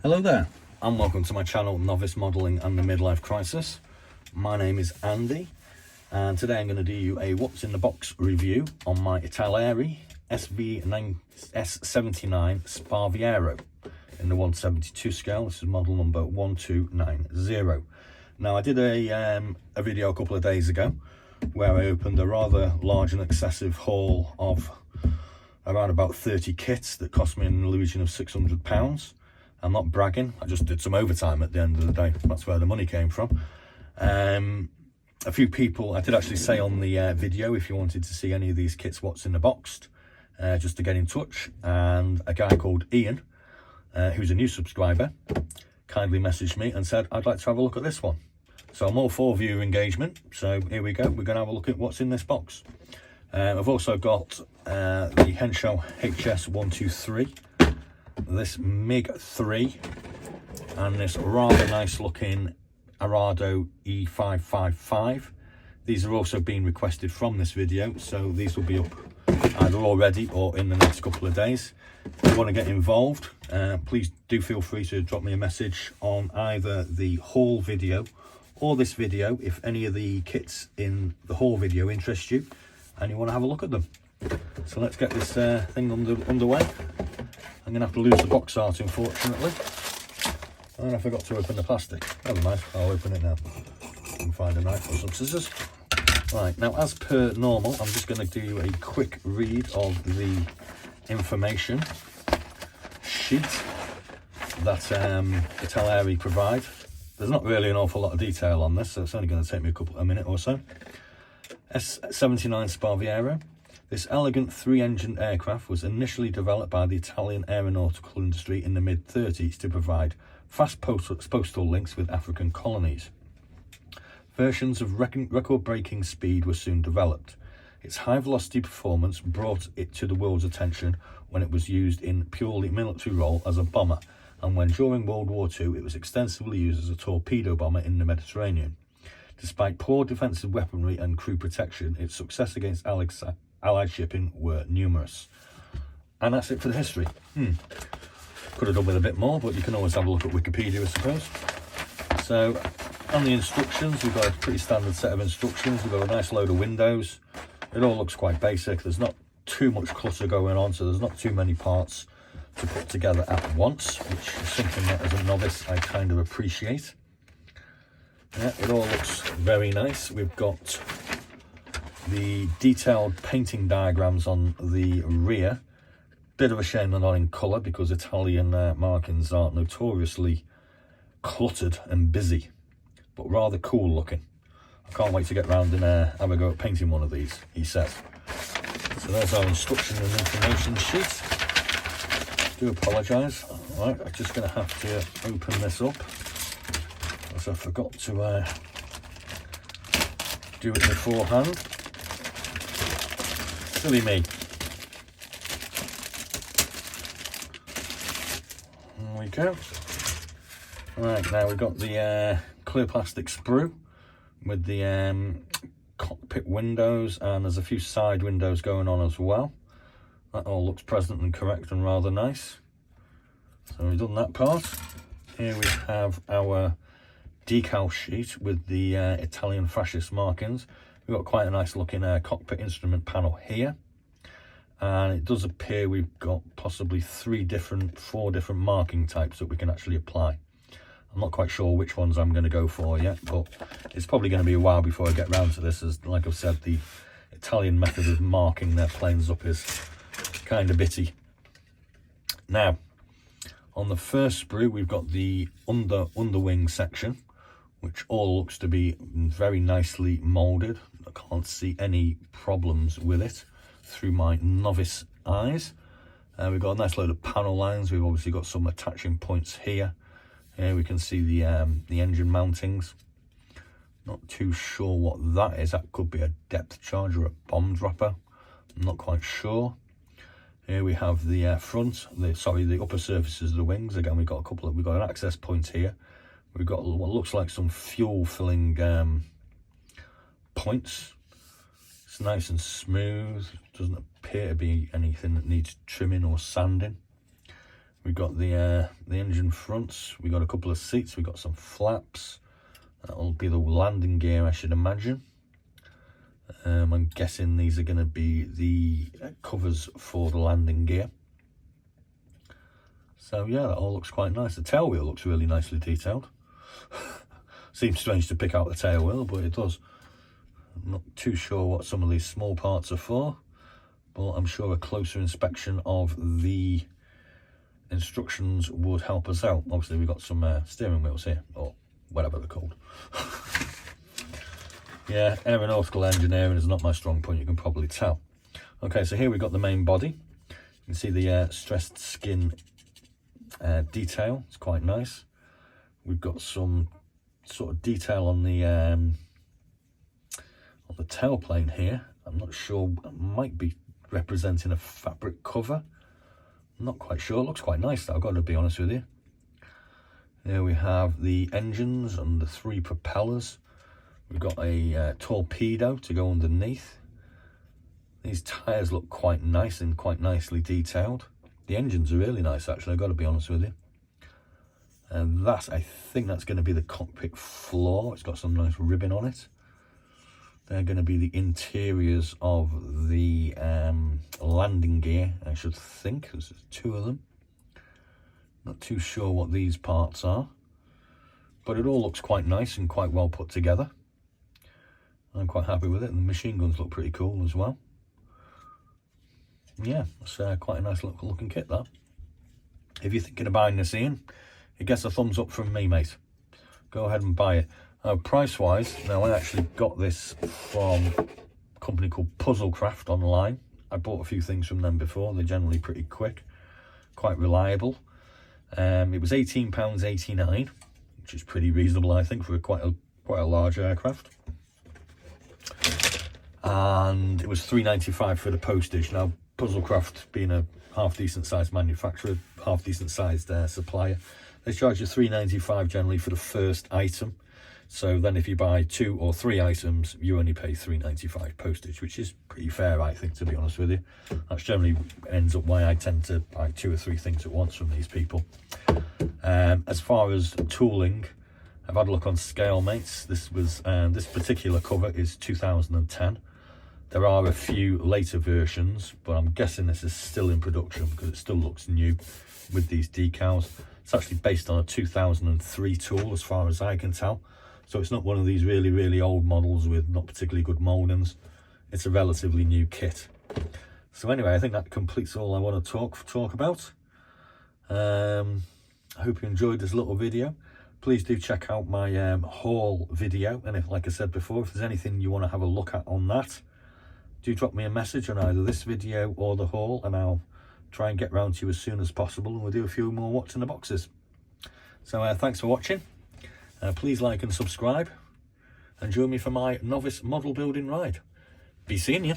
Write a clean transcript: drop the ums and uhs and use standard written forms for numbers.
Hello there, and welcome to my channel, Novice Modelling and the Midlife Crisis. My name is Andy, and today I'm going to do you a what's in the box review on my ITALERI S.79 Spitfire in the 172 scale. This is model number 1290. Now, I did a video a couple of days ago where I opened a rather large and excessive haul of around about 30 kits that cost me an illusion of £600. I'm not bragging, I just did some overtime at the end of the day. That's where the money came from. A few people, I did actually say on the video, if you wanted to see any of these kits, what's in the box, just to get in touch. And a guy called Ian, who's a new subscriber, kindly messaged me and said, I'd like to have a look at this one. So I'm all for viewer engagement. So here we go, we're going to have a look at what's in this box. I've also got the Henshaw HS123, this MiG 3, and this rather nice looking Arado E555. These are also being requested from this video, so these will be up either already or in the next couple of days. If you want to get involved, please do feel free to drop me a message on either the haul video or this video if any of the kits in the haul video interest you and you want to have a look at them. So let's get this thing underway. I'm going to have to lose the box art, unfortunately. And I forgot to open the plastic. Never mind, I'll open it now. I can find a knife or some scissors. Right, now as per normal, I'm just going to do a quick read of the information sheet that ITALERI provide. There's not really an awful lot of detail on this, so it's only going to take me a minute or so. S.79 Spitfire. This elegant three-engined aircraft was initially developed by the Italian aeronautical industry in the mid-30s to provide fast postal links with African colonies. Versions of record-breaking speed were soon developed. Its high-velocity performance brought it to the world's attention when it was used in purely military role as a bomber, and when during World War II it was extensively used as a torpedo bomber in the Mediterranean. Despite poor defensive weaponry and crew protection, its success against Allied shipping were numerous. And that's it for the history. Could have done with a bit more, but you can always have a look at Wikipedia, I suppose. So, on the instructions, we've got a pretty standard set of instructions. We've got a nice load of windows. It all looks quite basic. There's not too much clutter going on, so there's not too many parts to put together at once, which is something that, as a novice, I kind of appreciate. Yeah, it all looks very nice. We've got the detailed painting diagrams on the rear. Bit of a shame they're not in colour, because Italian markings are notoriously cluttered and busy, but rather cool looking. I can't wait to get round and have a go at painting one of these, he says. So there's our instruction and information sheet. Do apologise. Right, I'm just going to have to open this up, as I forgot to do it beforehand. Silly me. There we go. Right, now we've got the clear plastic sprue with the cockpit windows, and there's a few side windows going on as well. That all looks present and correct and rather nice. So we've done that part. Here we have our decal sheet with the Italian fascist markings. We've got quite a nice looking cockpit instrument panel here, and it does appear we've got possibly four different marking types that we can actually apply. I'm not quite sure which ones I'm going to go for yet, but it's probably going to be a while before I get round to this, as like I've said, the Italian method of marking their planes up is kind of bitty. Now, on the first sprue, we've got the underwing section, which all looks to be very nicely moulded. I can't see any problems with it through my novice eyes. We've got a nice load of panel lines. We've obviously got some attaching points here. Here we can see the engine mountings. Not too sure what that is. That could be a depth charge or a bomb dropper. I'm not quite sure. Here we have the front, the upper surfaces of the wings. Again, we've got an access point here. We've got what looks like some fuel filling points. It's nice and smooth. Doesn't appear to be anything that needs trimming or sanding. We've got the engine fronts. We've got a couple of seats. We've got some flaps. That'll be the landing gear, I should imagine. I'm guessing these are going to be the covers for the landing gear. So yeah, that all looks quite nice. The tail wheel looks really nicely detailed. Seems strange to pick out the tail wheel, but it does. I'm not too sure what some of these small parts are for, but I'm sure a closer inspection of the instructions would help us out. Obviously we've got some steering wheels here, or whatever they're called. Yeah, aeronautical engineering is not my strong point, you can probably tell. Okay, so here we've got the main body. You can see the stressed skin detail. It's quite nice. We've got some sort of detail on the tailplane here. I'm not sure, it might be representing a fabric cover. I'm not quite sure. It looks quite nice though, I've got to be honest with you. Here we have the engines and the 3 propellers. We've got a torpedo to go underneath. These tyres look quite nice and quite nicely detailed. The engines are really nice actually, I've got to be honest with you. And that, I think that's going to be the cockpit floor. It's got some nice ribbon on it. They're going to be the interiors of the landing gear, I should think. There's 2 of them. Not too sure what these parts are, but it all looks quite nice and quite well put together. I'm quite happy with it, and the machine guns look pretty cool as well. Yeah, it's quite a nice looking kit, that. If you're thinking of buying this, Ian, it gets a thumbs up from me, mate. Go ahead and buy it. Price wise, now I actually got this from a company called Puzzlecraft online. I bought a few things from them before. They're generally pretty quick, quite reliable. It was £18.89, which is pretty reasonable, I think, for quite a large aircraft. And it was £3.95 for the postage. Now, Puzzlecraft, being a half decent sized manufacturer, half decent sized supplier, they charge you £3.95 generally for the first item. So then if you buy 2 or 3 items, you only pay £3.95 postage, which is pretty fair, I think, to be honest with you. That's generally ends up why I tend to buy 2 or 3 things at once from these people. As far as tooling, I've had a look on scale mates. This was this particular cover is 2010. There are a few later versions, but I'm guessing this is still in production because it still looks new with these decals. It's actually based on a 2003 tool as far as I can tell. So it's not one of these really, really old models with not particularly good mouldings. It's a relatively new kit. So anyway, I think that completes all I want to talk about. I hope you enjoyed this little video. Please do check out my haul video. And if, like I said before, if there's anything you want to have a look at on that, do drop me a message on either this video or the haul, and I'll try and get round to you as soon as possible, and we'll do a few more what's in the boxes. So thanks for watching. Please like and subscribe, and join me for my novice model building ride. Be seeing you.